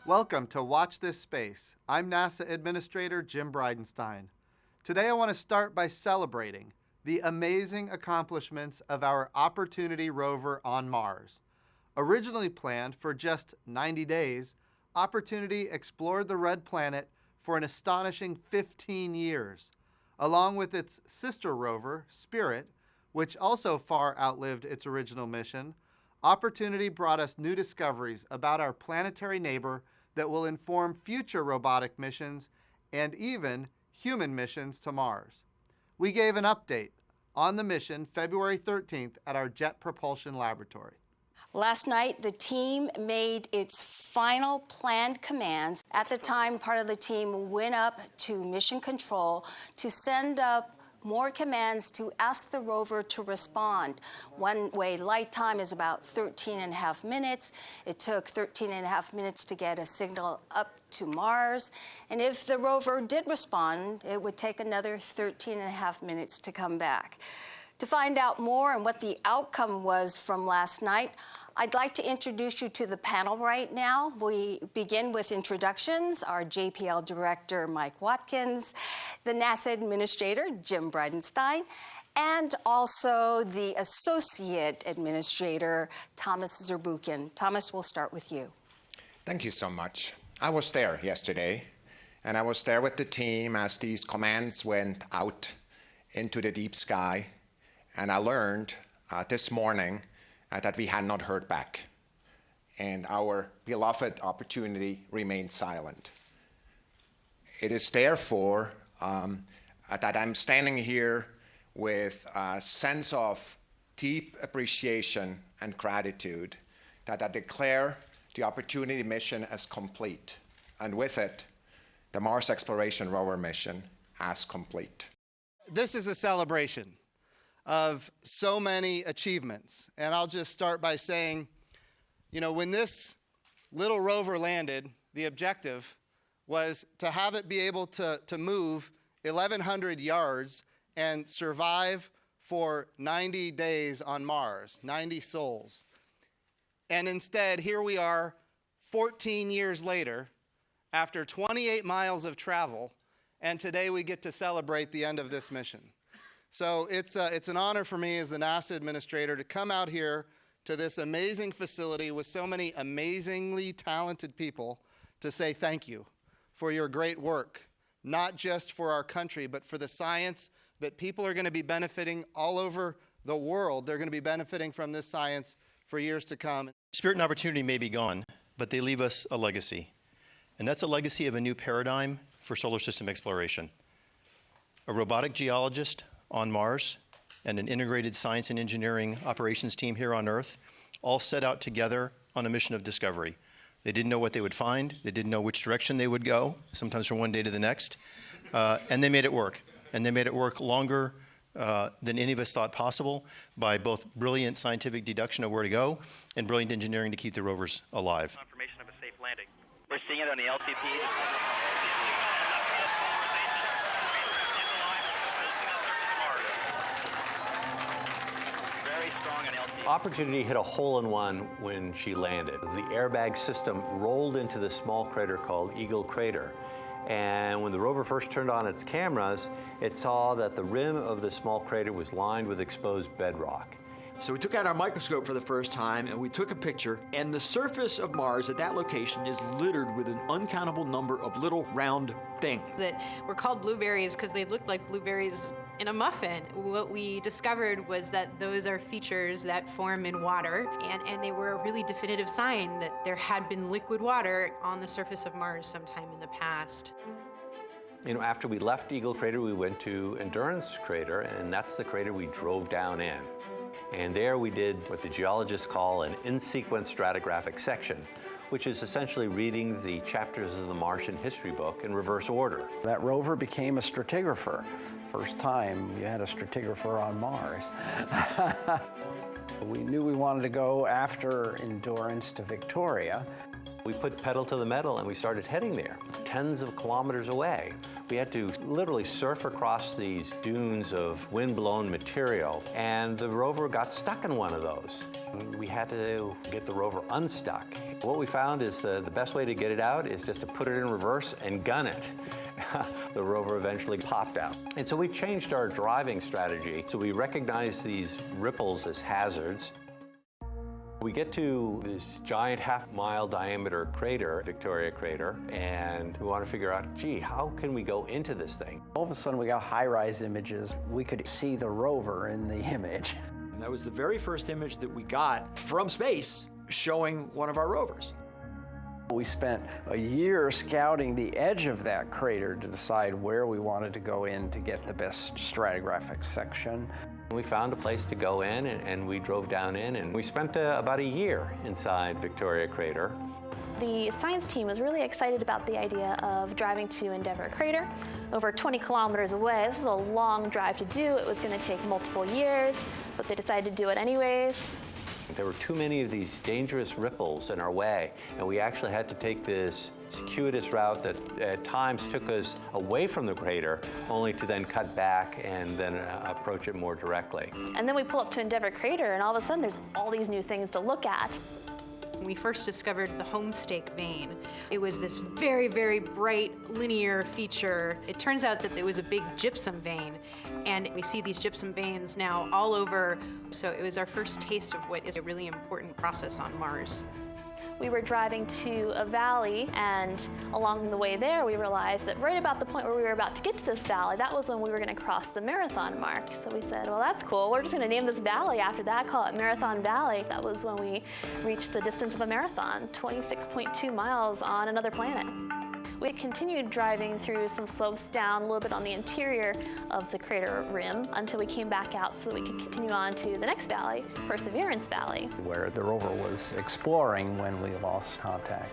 Welcome to Watch This Space. I'm NASA Administrator Jim Bridenstine. Today I want to start by celebrating the amazing accomplishments of our Opportunity rover on Mars. Originally planned for just 90 days, Opportunity explored the red planet for an astonishing 15 years. Along with its sister rover, Spirit, which also far outlived its original mission, Opportunity brought us new discoveries about our planetary neighbor that will inform future robotic missions and even human missions to Mars. We gave an update on the mission February 13th at our Jet Propulsion Laboratory. Last night, the team made its final planned commands. At the time, part of the team went up to Mission Control to send up more commands to ask the rover to respond. One-way light time is about 13.5 minutes. It took 13.5 minutes to get a signal up to Mars. And if the rover did respond, it would take another 13.5 minutes to come back. To find out more on what the outcome was from last night, I'd like to introduce you to the panel right now. We begin with introductions. Our JPL Director, Mike Watkins, the NASA Administrator, Jim Bridenstine, and also the Associate Administrator, Thomas Zurbuchen. Thomas, we'll start with you. Thank you so much. I was there yesterday, and I was there with the team as these commands went out into the deep sky, and I learned this morning that we had not heard back, and our beloved Opportunity remained silent. It is therefore that I'm standing here with a sense of deep appreciation and gratitude that I declare the Opportunity mission as complete, and with it, the Mars Exploration Rover mission as complete. This is a celebration of so many achievements. And I'll just start by saying, when this little rover landed, the objective was to have it be able to move 1,100 yards and survive for 90 days on Mars, 90 sols. And instead, here we are 14 years later, after 28 miles of travel, and today we get to celebrate the end of this mission. So it's an honor for me as the NASA Administrator to come out here to this amazing facility with so many amazingly talented people to say thank you for your great work, not just for our country, but for the science that people are going to be benefiting all over the world. They're going to be benefiting from this science for years to come. Spirit and Opportunity may be gone, but they leave us a legacy. And that's a legacy of a new paradigm for solar system exploration. A robotic geologist on Mars and an integrated science and engineering operations team here on Earth all set out together on a mission of discovery. They didn't know what they would find. They didn't know which direction they would go, sometimes from one day to the next. And they made it work. And they made it work longer than any of us thought possible by both brilliant scientific deduction of where to go and brilliant engineering to keep the rovers alive. Confirmation of a safe landing. We're seeing it on the LTP. Opportunity hit a hole-in-one when she landed. The airbag system rolled into the small crater called Eagle Crater. And when the rover first turned on its cameras, it saw that the rim of the small crater was lined with exposed bedrock. So we took out our microscope for the first time and we took a picture, and the surface of Mars at that location is littered with an uncountable number of little round things. That were called blueberries because they looked like blueberries in a muffin. What we discovered was that those are features that form in water, and they were a really definitive sign that there had been liquid water on the surface of Mars sometime in the past. After we left Eagle Crater, we went to Endurance Crater, and that's the crater we drove down in. And there we did what the geologists call an in-sequence stratigraphic section, which is essentially reading the chapters of the Martian history book in reverse order. That rover became a stratigrapher. First time you had a stratigrapher on Mars. We knew we wanted to go after Endurance to Victoria. We put pedal to the metal and we started heading there, tens of kilometers away. We had to literally surf across these dunes of wind-blown material, and the rover got stuck in one of those. We had to get the rover unstuck. What we found is the best way to get it out is just to put it in reverse and gun it. The rover eventually popped out. And so we changed our driving strategy. So we recognized these ripples as hazards. We get to this giant half-mile diameter crater, Victoria Crater, and we want to figure out, gee, how can we go into this thing? All of a sudden we got high-rise images. We could see the rover in the image. And that was the very first image that we got from space showing one of our rovers. We spent a year scouting the edge of that crater to decide where we wanted to go in to get the best stratigraphic section. We found a place to go in, and we drove down in, and we spent about a year inside Victoria Crater. The science team was really excited about the idea of driving to Endeavour Crater, over 20 kilometers away. This is a long drive to do. It was going to take multiple years, but they decided to do it anyways. There were too many of these dangerous ripples in our way, and we actually had to take this circuitous route that at times took us away from the crater, only to then cut back and then approach it more directly. And then we pull up to Endeavour Crater, and all of a sudden there's all these new things to look at. We first discovered the Homestake vein. It was this very, very bright linear feature. It turns out that it was a big gypsum vein, and we see these gypsum veins now all over. So it was our first taste of what is a really important process on Mars. We were driving to a valley, and along the way there we realized that right about the point where we were about to get to this valley, that was when we were going to cross the marathon mark. So we said, well, that's cool. We're just going to name this valley after that, call it Marathon Valley. That was when we reached the distance of a marathon, 26.2 miles on another planet. We continued driving through some slopes down a little bit on the interior of the crater rim until we came back out so that we could continue on to the next valley, Perseverance Valley, where the rover was exploring when we lost contact.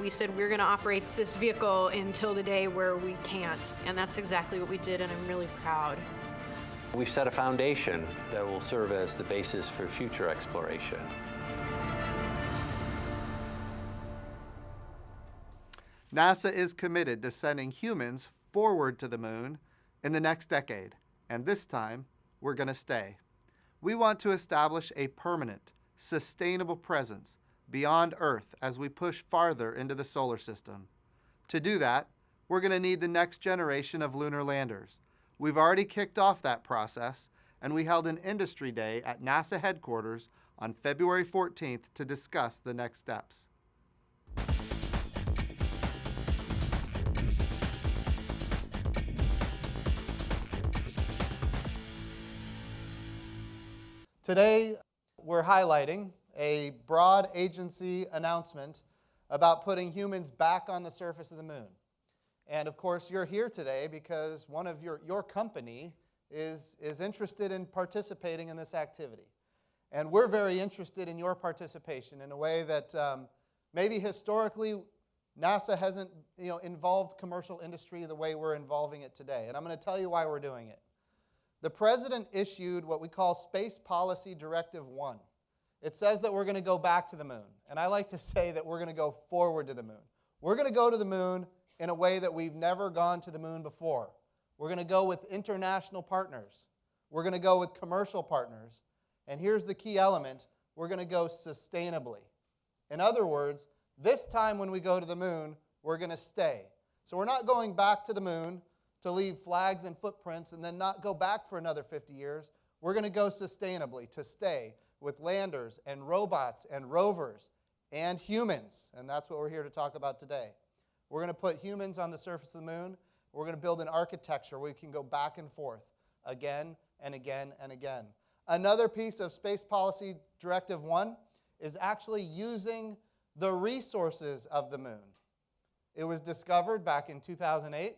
We said we're going to operate this vehicle until the day where we can't, and that's exactly what we did, and I'm really proud. We've set a foundation that will serve as the basis for future exploration. NASA is committed to sending humans forward to the moon in the next decade, and this time we're going to stay. We want to establish a permanent, sustainable presence beyond Earth as we push farther into the solar system. To do that, we're going to need the next generation of lunar landers. We've already kicked off that process, and we held an industry day at NASA headquarters on February 14th to discuss the next steps. Today, we're highlighting a broad agency announcement about putting humans back on the surface of the moon. And of course, you're here today because one of your company is interested in participating in this activity. And we're very interested in your participation in a way that maybe historically NASA hasn't involved commercial industry the way we're involving it today. And I'm going to tell you why we're doing it. The President issued what we call Space Policy Directive 1. It says that we're going to go back to the moon. And I like to say that we're going to go forward to the moon. We're going to go to the moon in a way that we've never gone to the moon before. We're going to go with international partners. We're going to go with commercial partners. And here's the key element. We're going to go sustainably. In other words, this time when we go to the moon, we're going to stay. So we're not going back to the moon to leave flags and footprints and then not go back for another 50 years. We're going to go sustainably to stay with landers and robots and rovers and humans. And that's what we're here to talk about today. We're going to put humans on the surface of the moon. We're going to build an architecture where we can go back and forth again and again and again. Another piece of Space Policy Directive 1 is actually using the resources of the moon. It was discovered back in 2008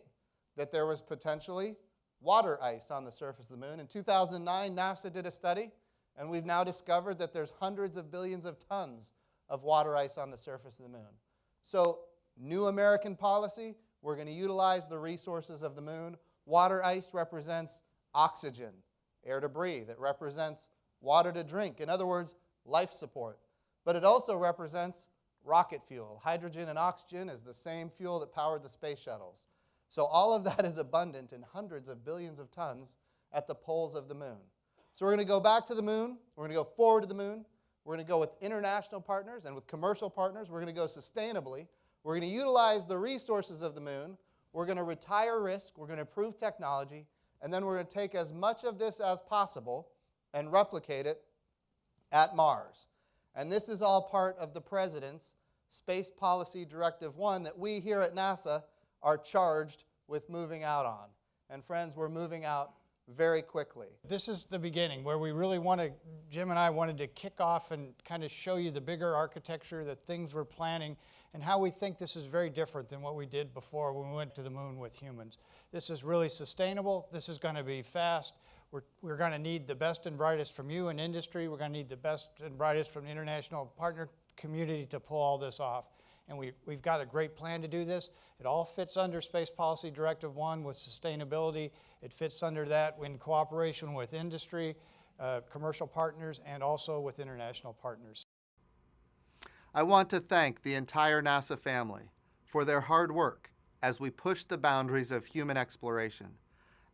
that there was potentially water ice on the surface of the moon. In 2009, NASA did a study, and we've now discovered that there's hundreds of billions of tons of water ice on the surface of the moon. So, new American policy, we're going to utilize the resources of the moon. Water ice represents oxygen, air to breathe. It represents water to drink. In other words, life support. But it also represents rocket fuel. Hydrogen and oxygen is the same fuel that powered the space shuttles. So all of that is abundant in hundreds of billions of tons at the poles of the moon. So we're going to go back to the moon. We're going to go forward to the moon. We're going to go with international partners and with commercial partners. We're going to go sustainably. We're going to utilize the resources of the moon. We're going to retire risk. We're going to improve technology. And then we're going to take as much of this as possible and replicate it at Mars. And this is all part of the President's Space Policy Directive 1 that we here at NASA are charged with moving out on. And friends, we're moving out very quickly. This is the beginning where we really Jim and I wanted to kick off and kind of show you the bigger architecture, the things we're planning, and how we think this is very different than what we did before when we went to the moon with humans. This is really sustainable. This is going to be fast. We're going to need the best and brightest from you in industry. We're going to need the best and brightest from the international partner community to pull all this off. And we've got a great plan to do this. It all fits under Space Policy Directive 1 with sustainability. It fits under that in cooperation with industry, commercial partners, and also with international partners. I want to thank the entire NASA family for their hard work as we push the boundaries of human exploration,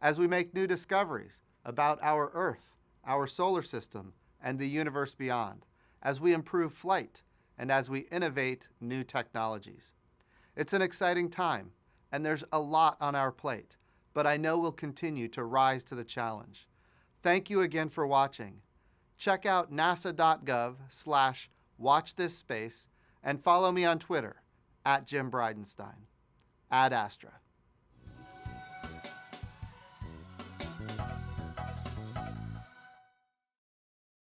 as we make new discoveries about our Earth, our solar system, and the universe beyond, as we improve flight, and as we innovate new technologies. It's an exciting time, and there's a lot on our plate, but I know we'll continue to rise to the challenge. Thank you again for watching. Check out nasa.gov/watchthisSpace and follow me on Twitter @Jim Bridenstine. Ad Astra.